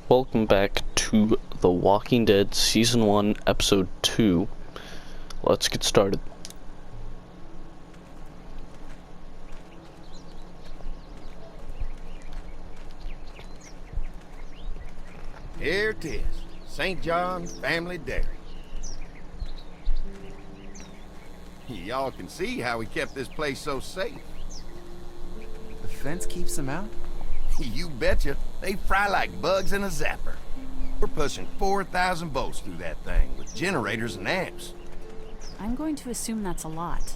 welcome back to The Walking Dead Season 1, Episode 2. Let's get started. Here it is, St. John Family Dairy. Y'all can see how we kept this place so safe. The fence keeps them out? You betcha. They fry like bugs in a zapper. We're pushing 4,000 volts through that thing with generators and amps. I'm going to assume that's a lot.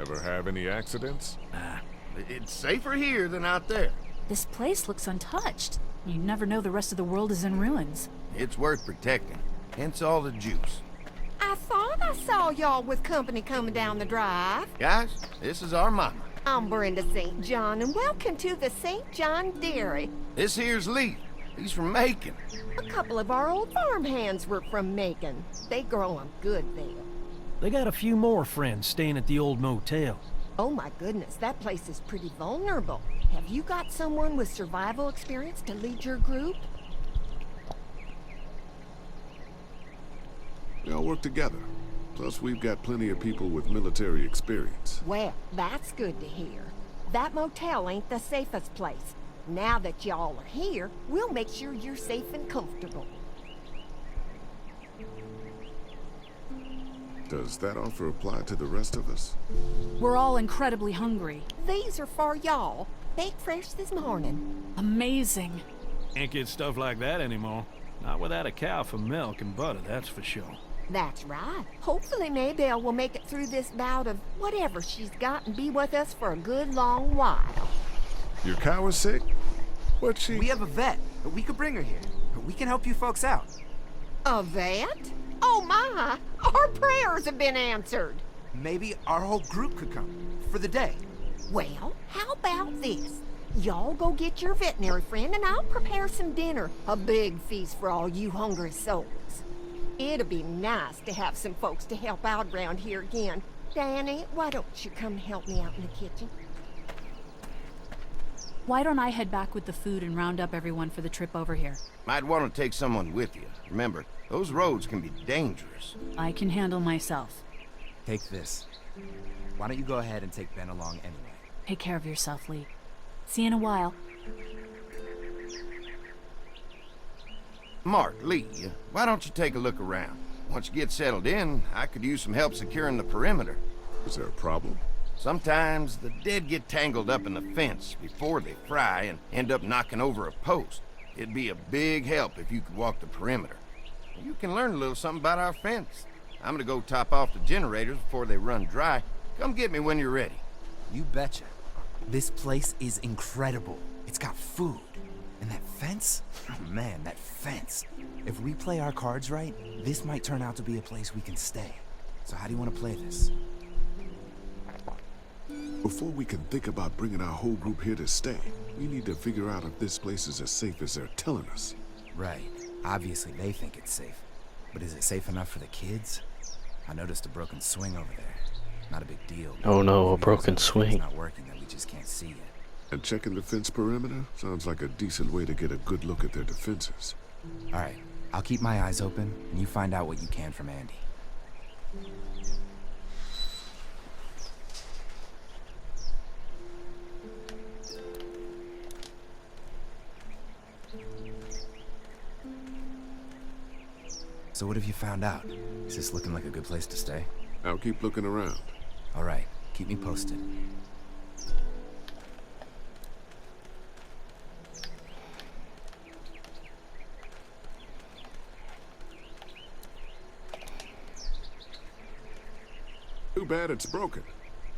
Ever have any accidents? It's safer here than out there. This place looks untouched. You never know the rest of the world is in ruins. It's worth protecting, hence all the juice. I thought I saw y'all with company coming down the drive. Guys, this is our mama. I'm Brenda St. John, and welcome to the St. John Dairy. This here's Lee. He's from Macon. A couple of our old farmhands were from Macon. They grow 'em good there. They got a few more friends staying at the old motel. Oh my goodness, that place is pretty vulnerable. Have you got someone with survival experience to lead your group? We all work together. Plus, we've got plenty of people with military experience. Well, that's good to hear. That motel ain't the safest place. Now that y'all are here, we'll make sure you're safe and comfortable. Does that offer apply to the rest of us? We're all incredibly hungry. These are for y'all. Baked fresh this morning. Amazing. Can't get stuff like that anymore. Not without a cow for milk and butter, that's for sure. That's right. Hopefully Maybelle will make it through this bout of whatever she's got and be with us for a good long while. Your cow is sick? What's she? We have a vet. We could bring her here. We can help you folks out. A vet? Oh my! Our prayers have been answered. Maybe our whole group could come. For the day. Well, how about this? Y'all go get your veterinary friend and I'll prepare some dinner. A big feast for all you hungry souls. It'll be nice to have some folks to help out around here again. Danny, why don't you come help me out in the kitchen? Why don't I head back with the food and round up everyone for the trip over here? Might want to take someone with you. Remember, those roads can be dangerous. I can handle myself. Take this. Why don't you go ahead and take Ben along anyway? Take care of yourself, Lee. See you in a while. Mark, Lee, why don't you take a look around? Once you get settled in, I could use some help securing the perimeter. Is there a problem? Sometimes the dead get tangled up in the fence before they fry and end up knocking over a post. It'd be a big help if you could walk the perimeter. You can learn a little something about our fence. I'm gonna go top off the generators before they run dry. Come get me when you're ready. You betcha. This place is incredible. It's got food. And that fence? Oh man, that fence. If we play our cards right, this might turn out to be a place we can stay. So how do you want to play this? Before we can think about bringing our whole group here to stay, we need to figure out if this place is as safe as they're telling us. Right. Obviously they think it's safe. But is it safe enough for the kids? I noticed a broken swing over there. Not a big deal. Oh no, a Maybe broken it's swing. not working that we just can't see yet. And checking the fence perimeter sounds like a decent way to get a good look at their defenses. All right. I'll keep my eyes open, and you find out what you can from Andy. So what have you found out? Is this looking like a good place to stay? I'll keep looking around. All right. Keep me posted. Too bad it's broken.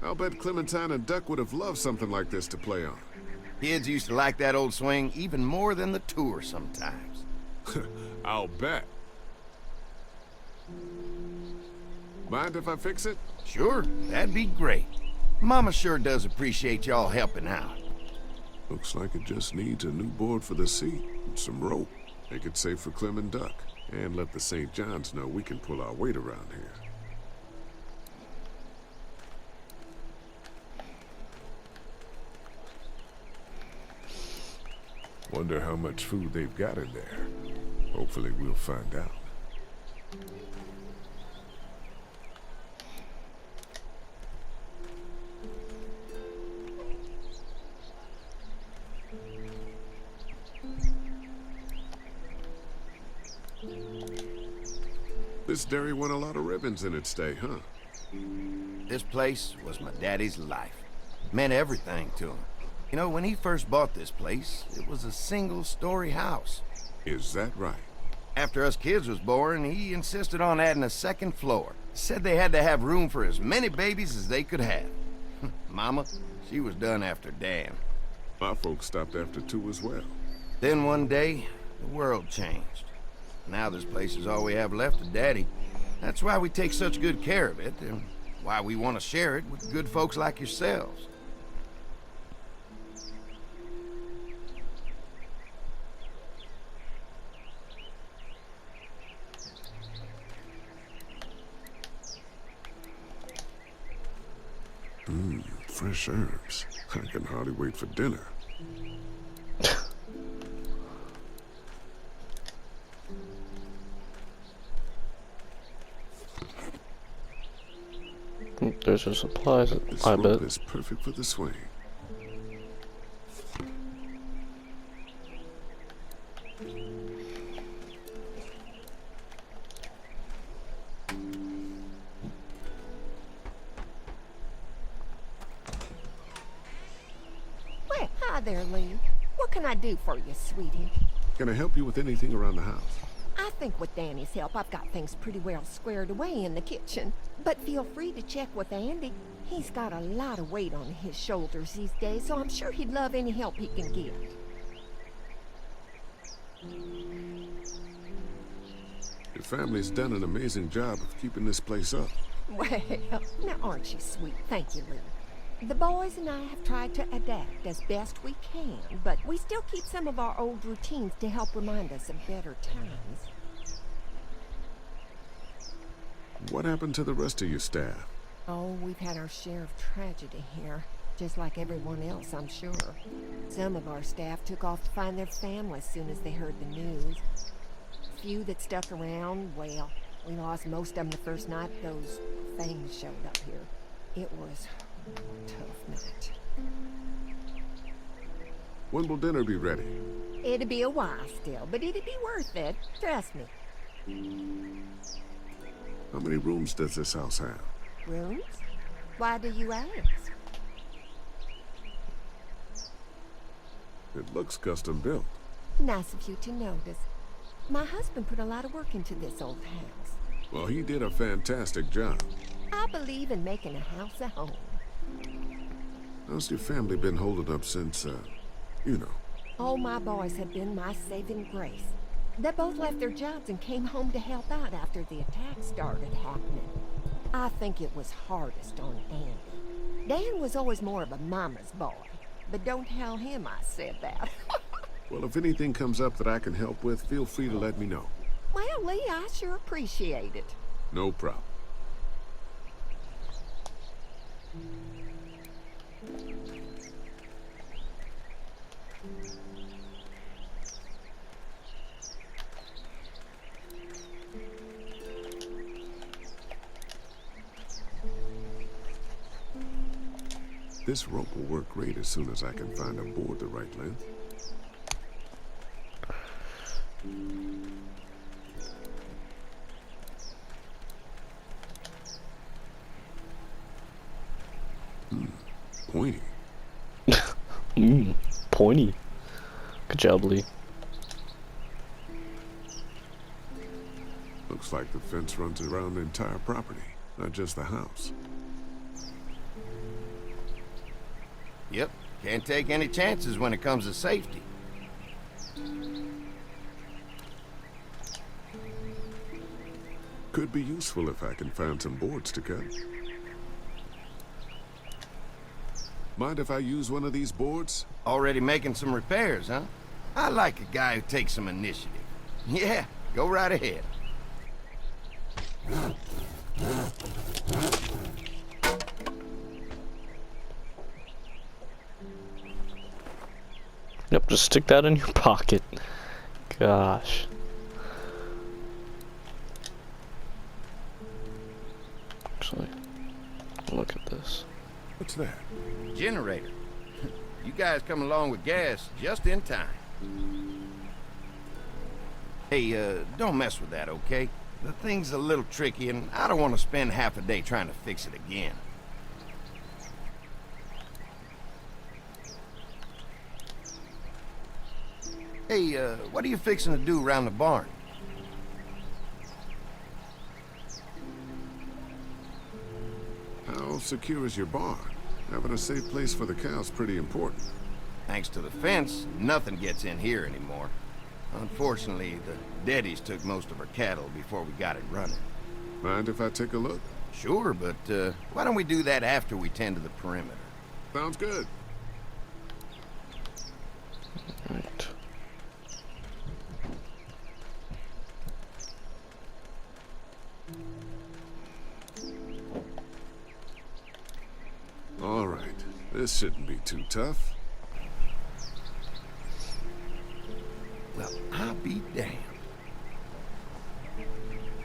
I'll bet Clementine and Duck would have loved something like this to play on. Kids used to like that old swing even more than the tour sometimes. I'll bet. Mind if I fix it? Sure, that'd be great. Mama sure does appreciate y'all helping out. Looks like it just needs a new board for the seat and some rope. Make it safe for Clem and Duck. And let the St. John's know we can pull our weight around here. Wonder how much food they've got in there. Hopefully we'll find out. This dairy won a lot of ribbons in its day, huh? This place was my daddy's life. Meant everything to him. You know, when he first bought this place, it was a single-story house. Is that right? After us kids was born, he insisted on adding a second floor. Said they had to have room for as many babies as they could have. Mama, she was done after Dan. My folks stopped after 2 as well. Then one day, the world changed. Now this place is all we have left of Daddy. That's why we take such good care of it, and why we want to share it with good folks like yourselves. Fresh herbs. I can hardly wait for dinner. There's your supplies, This I rope bet. is perfect for the swing. Well, hi there, Lee. What can I do for you, sweetie? Can I help you with anything around the house? I think with Danny's help, I've got things pretty well squared away in the kitchen. But feel free to check with Andy. He's got a lot of weight on his shoulders these days, so I'm sure he'd love any help he can get. Your family's done an amazing job of keeping this place up. Well, now aren't you sweet? Thank you, Lee. The boys and I have tried to adapt as best we can, but we still keep some of our old routines to help remind us of better times. What happened to the rest of your staff? Oh, we've had our share of tragedy here, just like everyone else, I'm sure. Some of our staff took off to find their families soon as they heard the news. Few that stuck around, well, we lost most of them the first night those things showed up here. It was a tough night. When will dinner be ready? It'll be a while still, but it'll be worth it. Trust me. How many rooms does this house have? Rooms? Why do you ask? It looks custom built. Nice of you to notice. My husband put a lot of work into this old house. Well, he did a fantastic job. I believe in making a house a home. How's your family been holding up since, you know? All my boys have been my saving grace. They both left their jobs and came home to help out after the attack started happening. I think it was hardest on Andy. Dan was always more of a mama's boy, but don't tell him I said that. Well, if anything comes up that I can help with, feel free to let me know. Well, Lee, I sure appreciate it. No problem. This rope will work great as soon as I can find a board the right length. Pointy. Pointy. Good job, Lee. Looks like the fence runs around the entire property, not just the house. Yep, can't take any chances when it comes to safety. Could be useful if I can find some boards to cut. Mind if I use one of these boards? Already making some repairs, huh? I like a guy who takes some initiative. Yeah, go right ahead. Yep. Just stick that in your pocket. Gosh. Actually, look at this. What's that? Generator. You guys come along with gas just in time. Hey, don't mess with that, okay? The thing's a little tricky, and I don't want to spend half a day trying to fix it again. Hey, what are you fixing to do around the barn? How secure is your barn? Having a safe place for the cows pretty important. Thanks to the fence, nothing gets in here anymore. Unfortunately, the Daddies took most of our cattle before we got it running. Mind if I take a look? Sure, but why don't we do that after we tend to the perimeter? Sounds good. Right. All right. This shouldn't be too tough. Well, I'll be damned.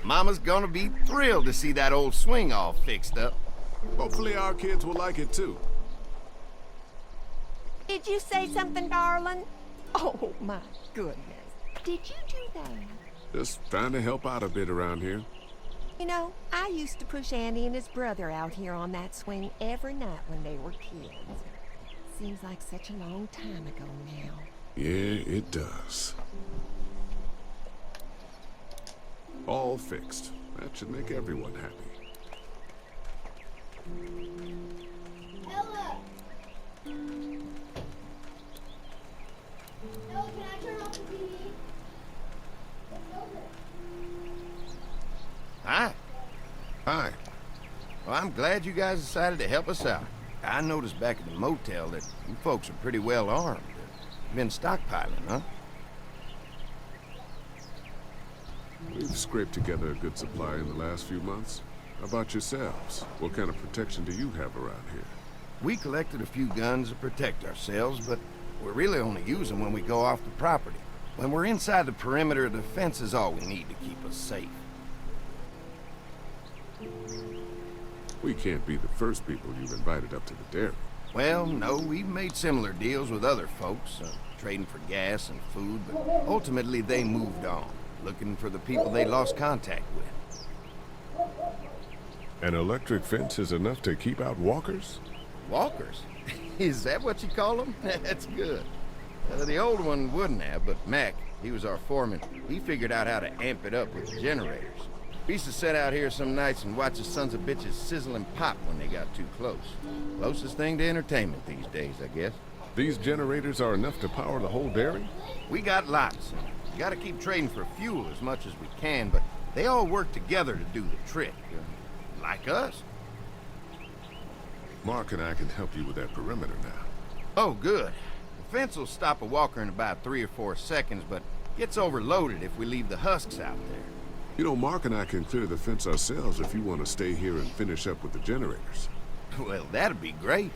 Mama's gonna be thrilled to see that old swing all fixed up. Hopefully our kids will like it too. Did you say something, darling? Oh, my goodness. Did you do that? Just trying to help out a bit around here. You know, I used to push Andy and his brother out here on that swing every night when they were kids. Seems like such a long time ago now. Yeah, it does. All fixed. That should make everyone happy. Ella! Ella, can I turn off the TV? It's over. Hi. Hi. Well, I'm glad you guys decided to help us out. I noticed back at the motel that you folks are pretty well armed. Been stockpiling, huh? We've scraped together a good supply in the last few months. How about yourselves? What kind of protection do you have around here? We collected a few guns to protect ourselves, but we really only use them when we go off the property. When we're inside the perimeter, the fence is all we need to keep us safe. We can't be the first people you've invited up to the dairy. Well, no, we've made similar deals with other folks, trading for gas and food, but ultimately they moved on, looking for the people they lost contact with. An electric fence is enough to keep out walkers? Walkers? Is that what you call them? That's good. The old one wouldn't have, but Mac, he was our foreman, he figured out how to amp it up with the generators. We used to sit out here some nights and watch the sons of bitches sizzle and pop when they got too close. Closest thing to entertainment these days, I guess. These generators are enough to power the whole dairy? We got lots. We gotta keep trading for fuel as much as we can, but they all work together to do the trick. Like us. Mark and I can help you with that perimeter now. Oh, good. The fence will stop a walker in about 3 or 4 seconds, but gets overloaded if we leave the husks out there. You know, Mark and I can clear the fence ourselves if you want to stay here and finish up with the generators. Well, that'd be great.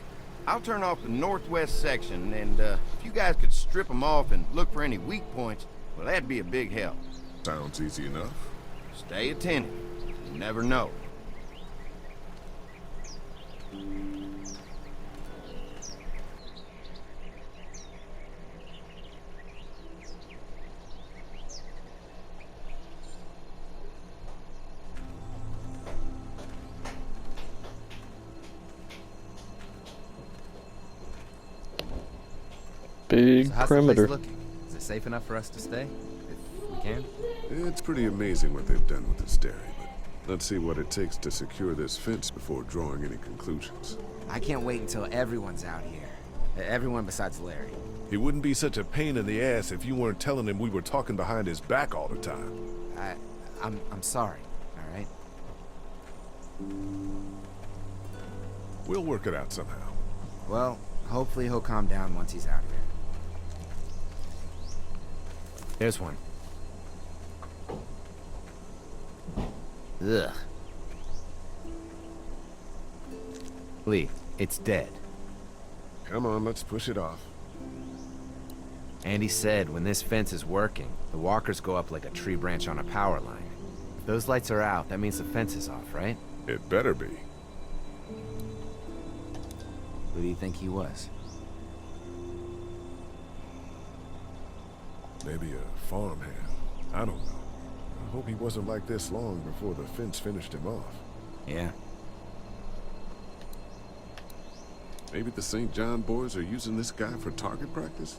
I'll turn off the northwest section, and if you guys could strip them off and look for any weak points, well, that'd be a big help. Sounds easy enough. Stay attentive. You never know. Big So how's perimeter. the place looking? Is it safe enough for us to stay? If we can? It's pretty amazing what they've done with this dairy, but let's see what it takes to secure this fence before drawing any conclusions. I can't wait until everyone's out here. Everyone besides Larry. He wouldn't be such a pain in the ass if you weren't telling him we were talking behind his back all the time. I'm sorry, all right? We'll work it out somehow. Well, hopefully he'll calm down once he's out here. There's one. Ugh. Lee, it's dead. Come on, let's push it off. Andy said when this fence is working, the walkers go up like a tree branch on a power line. If those lights are out, that means the fence is off, right? It better be. Who do you think he was? Maybe a farmhand. I don't know. I hope he wasn't like this long before the fence finished him off. Yeah. Maybe the St. John boys are using this guy for target practice?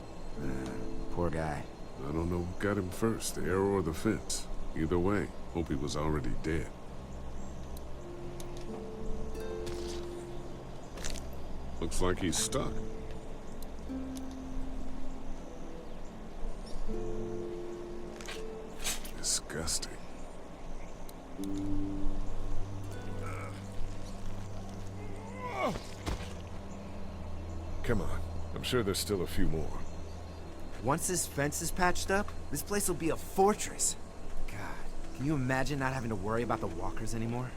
Poor guy. I don't know who got him first, the arrow or the fence. Either way, hope he was already dead. Looks like he's stuck. Disgusting. Come on. I'm sure there's still a few more. Once this fence is patched up, this place will be a fortress. God, can you imagine not having to worry about the walkers anymore?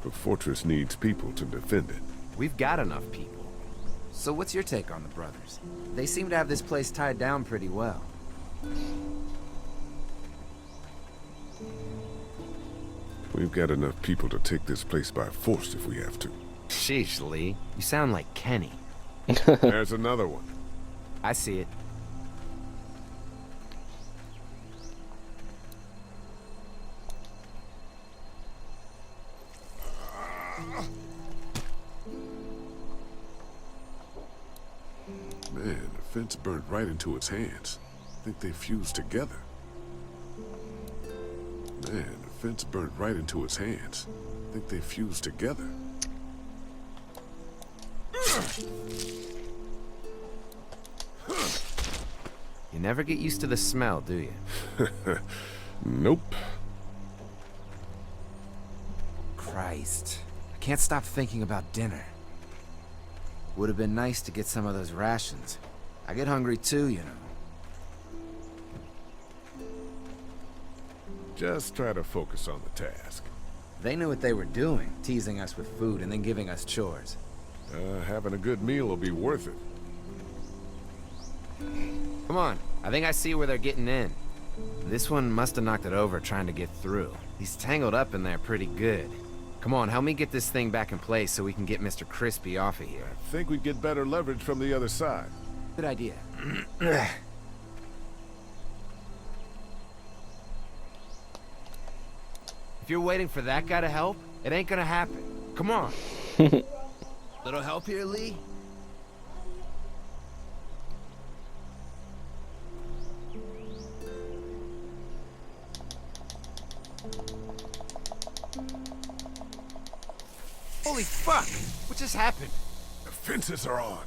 The fortress needs people to defend it. We've got enough people. So what's your take on the brothers? They seem to have this place tied down pretty well. We've got enough people to take this place by force if we have to. Sheesh, Lee. You sound like Kenny. There's another one. I see it. Man, the fence burned right into its hands. I think they fused together. Man, the fence burned right into its hands. I think they fused together. You never get used to the smell, do you? Nope. Christ. I can't stop thinking about dinner. Would have been nice to get some of those rations. I get hungry too, you know. Just try to focus on the task. They knew what they were doing, teasing us with food and then giving us chores. Having a good meal will be worth it. Come on, I think I see where they're getting in. This one must have knocked it over trying to get through. He's tangled up in there pretty good. Come on, help me get this thing back in place so we can get Mr. Crispy off of here. I think we'd get better leverage from the other side. Good idea. If you're waiting for that guy to help, it ain't gonna happen. Come on. Little help here, Lee? Holy fuck! What just happened? The fences are on.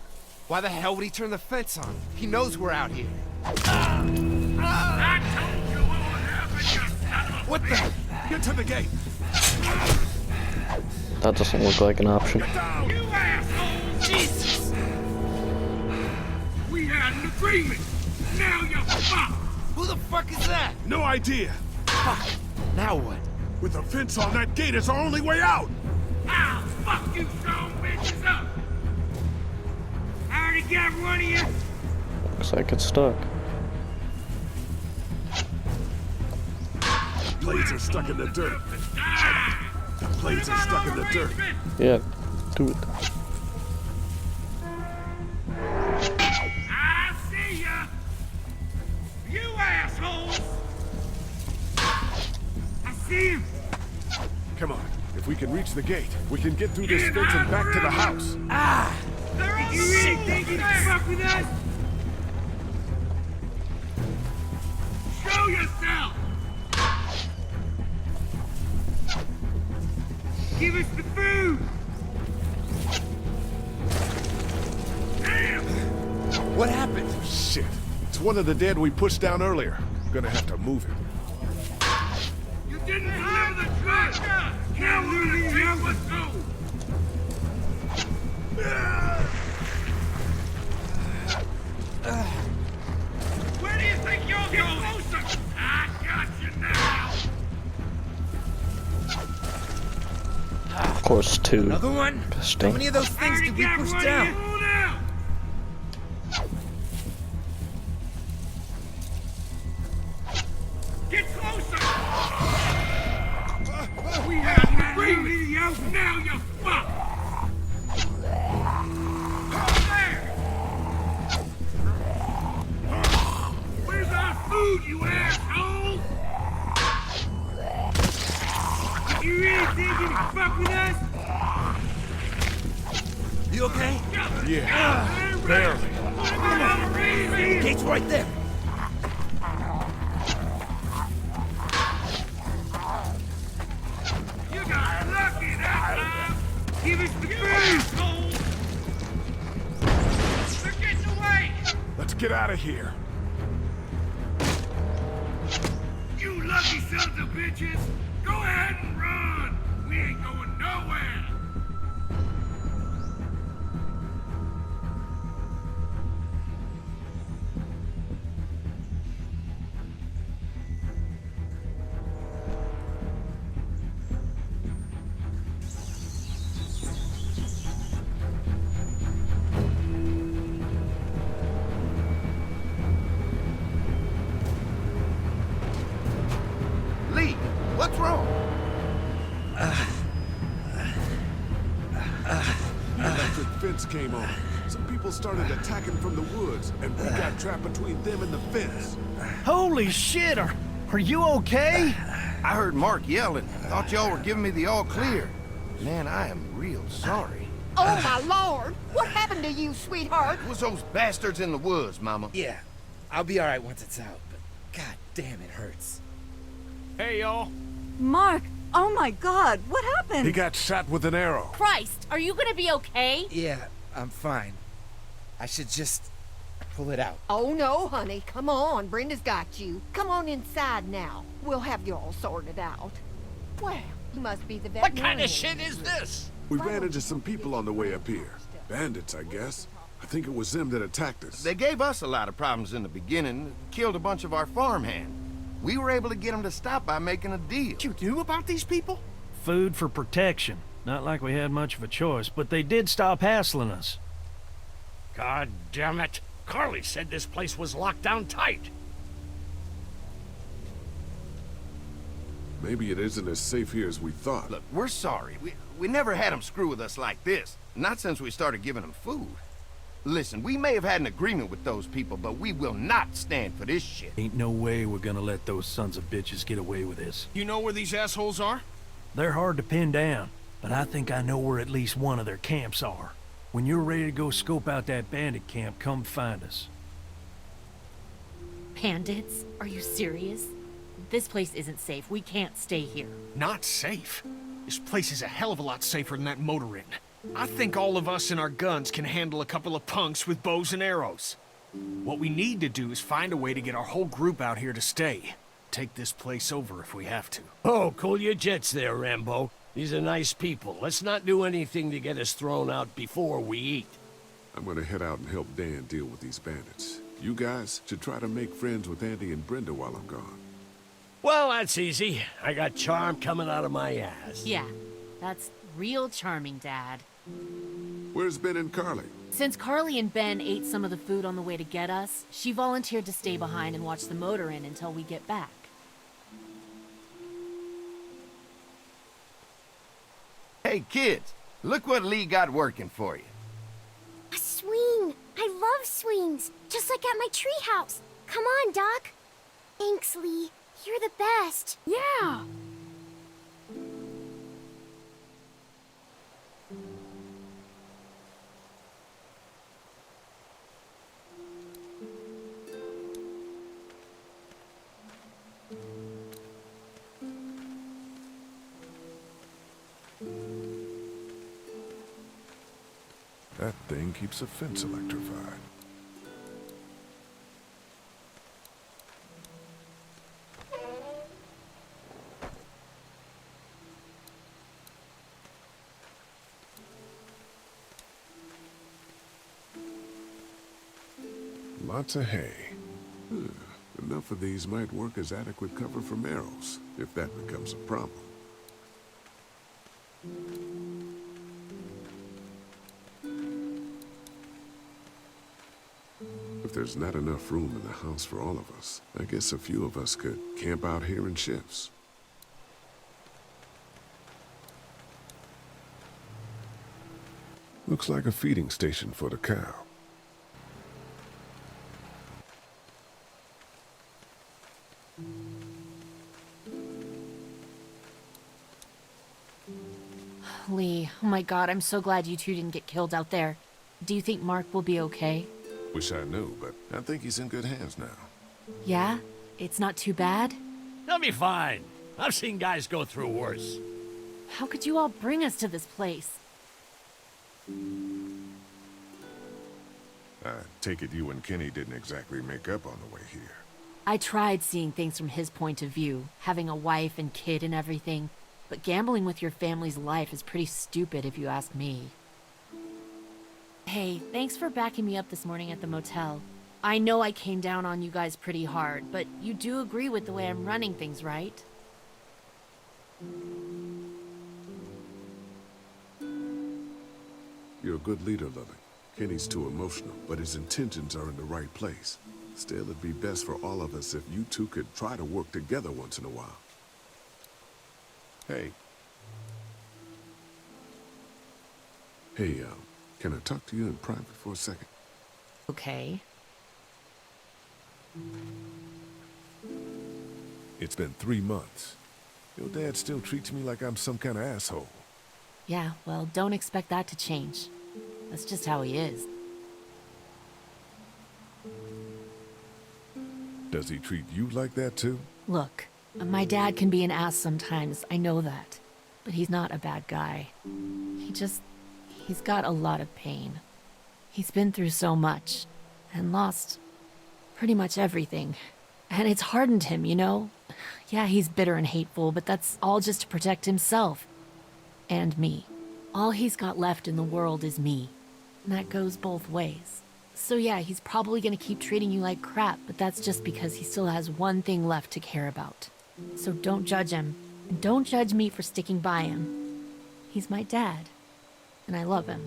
Why the hell would he turn the fence on? He knows we're out here. I told you what would happen, you son of a What the? Get to the gate. That doesn't look like an option. You asshole! Jesus! We had an agreement. Now you're fucked. Who the fuck is that? No idea. Fuck. Now what? With the fence on that gate, it's our only way out. I'll fuck you strong bitches up. I already got one of you. Looks like it's stuck. Blades are stuck in the dirt. The blades are stuck in the dirt. Yeah, do it. I see ya. You assholes. I see him. Come on. If we can reach the gate, we can get through this fence and back to the house. They're all you really think you can fuck with us? Show yourself. Give us the food. Damn. What happened? Shit. It's one of the dead we pushed down earlier. Gonna have to move him. You didn't deliver the truck. Now we're gonna take what's gold. Where do you think you're going? Closer. I got you now. Of course, two. Another one? How Piston. many of those things did we push down? You really think you can fuck with us? You okay? Yeah, barely. The gate's right there. You got lucky that time. Give us the boost. They're getting away. Let's get out of here. You lucky sons of bitches. Go ahead and run. We ain't going nowhere. Lee, what's wrong? The electric fence came on. Some people started attacking from the woods, and we got trapped between them and the fence. Holy shit, are you okay? I heard Mark yelling. Thought y'all were giving me the all clear. Man, I am real sorry. Oh, my lord! What happened to you, sweetheart? It was those bastards in the woods, Mama. Yeah, I'll be alright once it's out, but god damn, it hurts. Hey, y'all. Mark, oh my god, what happened? He got shot with an arrow. Christ, are you gonna be okay? Yeah, I'm fine. I should just pull it out. Oh, no, honey. Come on. Brenda's got you. Come on inside now. We'll have you all sorted out. Well, you must be the veterinarian. What kind of shit is this? We ran into some people on the way up here. Bandits, I guess. I think it was them that attacked us. They gave us a lot of problems in the beginning, killed a bunch of our farmhand. We were able to get them to stop by making a deal. You knew about these people? Food for protection. Not like we had much of a choice, but they did stop hassling us. God damn it. Carly said this place was locked down tight. Maybe it isn't as safe here as we thought. Look, we're sorry. We never had them screw with us like this. Not since we started giving them food. Listen, we may have had an agreement with those people, but we will not stand for this shit. Ain't no way we're gonna let those sons of bitches get away with this. You know where these assholes are? They're hard to pin down, but I think I know where at least one of their camps are. When you're ready to go scope out that bandit camp, come find us. Bandits? Are you serious? This place isn't safe. We can't stay here. Not safe. This place is a hell of a lot safer than that motor inn. I think all of us and our guns can handle a couple of punks with bows and arrows. What we need to do is find a way to get our whole group out here to stay. Take this place over if we have to. Oh, cool your jets there, Rambo. These are nice people. Let's not do anything to get us thrown out before we eat. I'm gonna head out and help Dan deal with these bandits. You guys should try to make friends with Andy and Brenda while I'm gone. Well, that's easy. I got charm coming out of my ass. Yeah, that's real charming, Dad. Where's Ben and Carly? Since Carly and Ben ate some of the food on the way to get us, she volunteered to stay behind and watch the motor inn until we get back. Hey, kids, look what Lee got working for you. A swing! I love swings, just like at my treehouse. Come on, Doc. Thanks, Lee. You're the best. Yeah. That thing keeps a fence electrified. Lots of hay. Enough of these might work as adequate cover from arrows, if that becomes a problem. If there's not enough room in the house for all of us, I guess a few of us could camp out here in shifts. Looks like a feeding station for the cow. Lee, oh my god, I'm so glad you two didn't get killed out there. Do you think Mark will be okay? Wish I knew, but I think he's in good hands now. Yeah? It's not too bad? He'll be fine. I've seen guys go through worse. How could you all bring us to this place? I take it you and Kenny didn't exactly make up on the way here. I tried seeing things from his point of view, having a wife and kid and everything, but gambling with your family's life is pretty stupid if you ask me. Hey, thanks for backing me up this morning at the motel. I know I came down on you guys pretty hard, but you do agree with the way I'm running things, right? You're a good leader, Lily. Kenny's too emotional, but his intentions are in the right place. Still, it'd be best for all of us if you two could try to work together once in a while. Hey. Hey, can I talk to you in private for a second? Okay. It's been 3 months. Your dad still treats me like I'm some kind of asshole. Yeah, well, don't expect that to change. That's just how he is. Does he treat you like that too? Look, my dad can be an ass sometimes, I know that. But he's not a bad guy. He's got a lot of pain. He's been through so much, and lost pretty much everything. And it's hardened him, you know? Yeah, he's bitter and hateful, but that's all just to protect himself. And me. All he's got left in the world is me. And that goes both ways. So yeah, he's probably gonna keep treating you like crap, but that's just because he still has one thing left to care about. So don't judge him. And don't judge me for sticking by him. He's my dad. And I love him.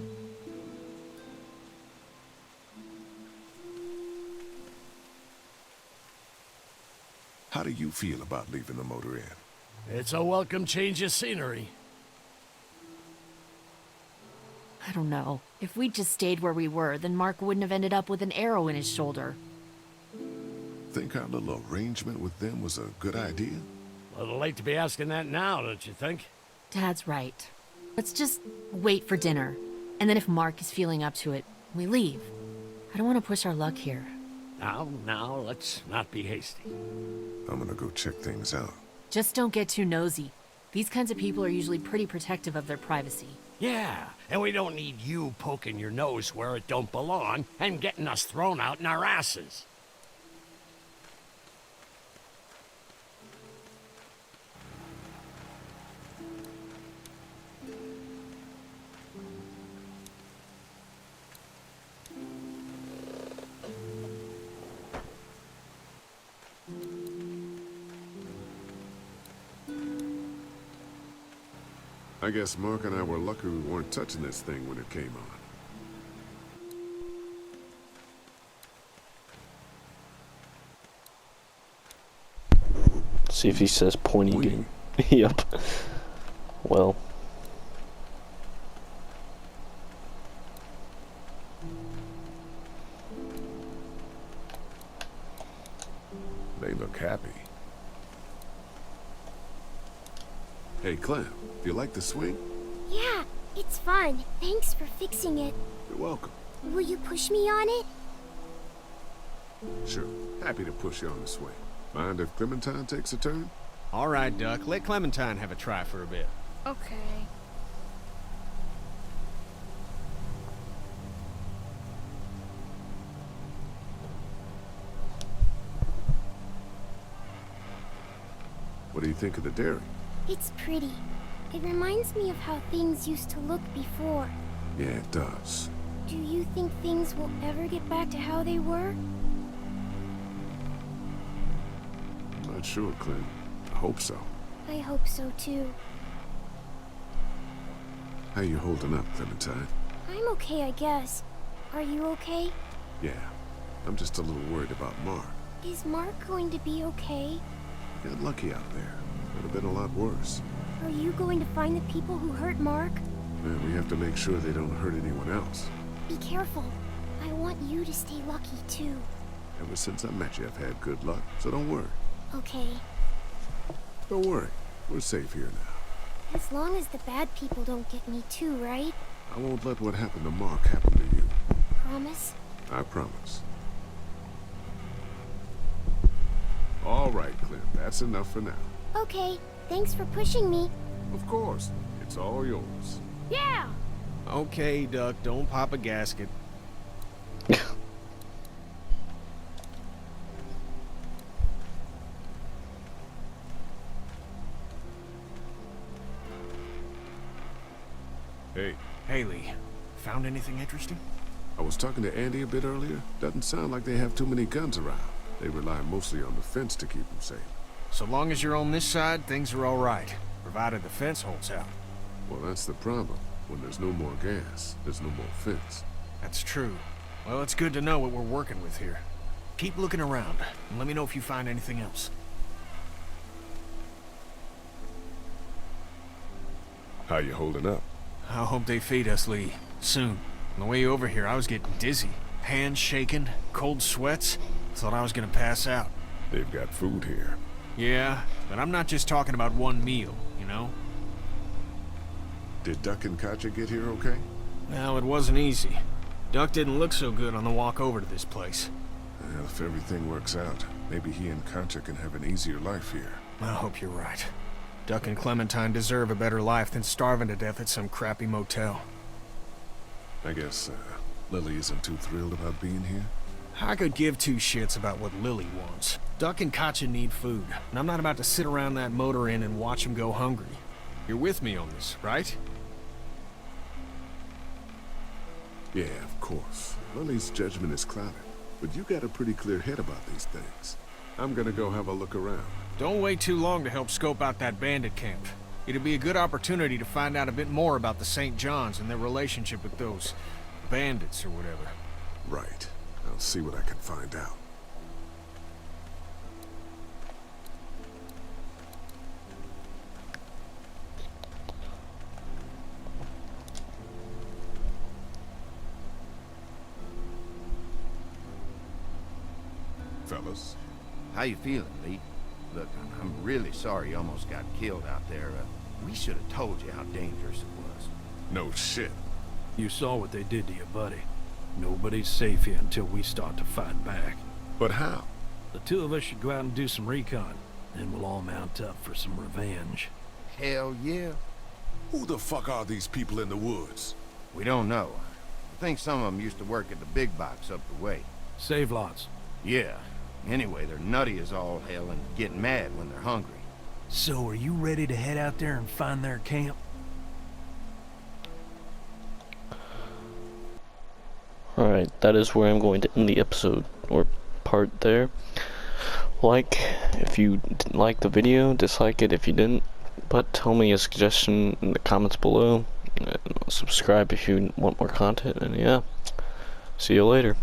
How do you feel about leaving the motor inn? It's a welcome change of scenery. I don't know. If we'd just stayed where we were, then Mark wouldn't have ended up with an arrow in his shoulder. Think our little arrangement with them was a good idea? A little late to be asking that now, don't you think? Dad's right. Let's just wait for dinner. And then if Mark is feeling up to it, we leave. I don't want to push our luck here. Now, let's not be hasty. I'm gonna go check things out. Just don't get too nosy. These kinds of people are usually pretty protective of their privacy. Yeah, and we don't need you poking your nose where it don't belong and getting us thrown out in our asses. I guess Mark and I were lucky we weren't touching this thing when it came on. See if he says pointy game. Yep. Well. They look happy. Hey, Clem, do you like the swing? Yeah, it's fun. Thanks for fixing it. You're welcome. Will you push me on it? Sure. Happy to push you on the swing. Mind if Clementine takes a turn? All right, Duck. Let Clementine have a try for a bit. Okay. What do you think of the dairy? It's pretty. It reminds me of how things used to look before. Yeah, it does. Do you think things will ever get back to how they were? I'm not sure, Clem. I hope so. I hope so too. How you holding up, Clementine? I'm okay, I guess. Are you okay? Yeah. I'm just a little worried about Mark. Is Mark going to be okay? Got lucky out there. Could have been a lot worse. Are you going to find the people who hurt Mark? Man, we have to make sure they don't hurt anyone else. Be careful. I want you to stay lucky too. Ever since I met you, I've had good luck, so don't worry. Okay. Don't worry. We're safe here now. As long as the bad people don't get me too, right? I won't let what happened to Mark happen to you. Promise? I promise. All right, Clint. That's enough for now. Okay, thanks for pushing me. Of course. It's all yours. Yeah! Okay, Duck, don't pop a gasket. Hey, Haley, found anything interesting? I was talking to Andy a bit earlier. Doesn't sound like they have too many guns around. They rely mostly on the fence to keep them safe. So long as you're on this side, things are all right, provided the fence holds out. Well, that's the problem. When there's no more gas, there's no more fence. That's true. Well, it's good to know what we're working with here. Keep looking around, and let me know if you find anything else. How you holding up? I hope they feed us, Lee. Soon. On the way over here, I was getting dizzy. Hands shaking, cold sweats. Thought I was gonna pass out. They've got food here. Yeah, but I'm not just talking about one meal, you know? Did Duck and Katja get here okay? Well, it wasn't easy. Duck didn't look so good on the walk over to this place. Well, if everything works out, maybe he and Katja can have an easier life here. I hope you're right. Duck and Clementine deserve a better life than starving to death at some crappy motel. I guess, Lily isn't too thrilled about being here? I could give two shits about what Lily wants. Duck and Katja need food, and I'm not about to sit around that motor inn and watch them go hungry. You're with me on this, right? Yeah, of course. Lily's judgment is clouded, but you got a pretty clear head about these things. I'm gonna go have a look around. Don't wait too long to help scope out that bandit camp. It'd be a good opportunity to find out a bit more about the St. John's and their relationship with those bandits or whatever. Right. I'll see what I can find out. Fellas. How you feeling, Lee? Look, I'm really sorry you almost got killed out there. We should have told you how dangerous it was. No shit. You saw what they did to your buddy. Nobody's safe here until we start to fight back. But how? The two of us should go out and do some recon. Then we'll all mount up for some revenge. Hell yeah. Who the fuck are these people in the woods? We don't know. I think some of them used to work at the big box up the way. Save lots. Yeah. Anyway, they're nutty as all hell and get mad when they're hungry. So are you ready to head out there and find their camp? Alright, that is where I'm going to end the episode, or part there. Like, if you didn't like the video, dislike it if you didn't, but tell me a suggestion in the comments below, and subscribe if you want more content, and yeah, see you later.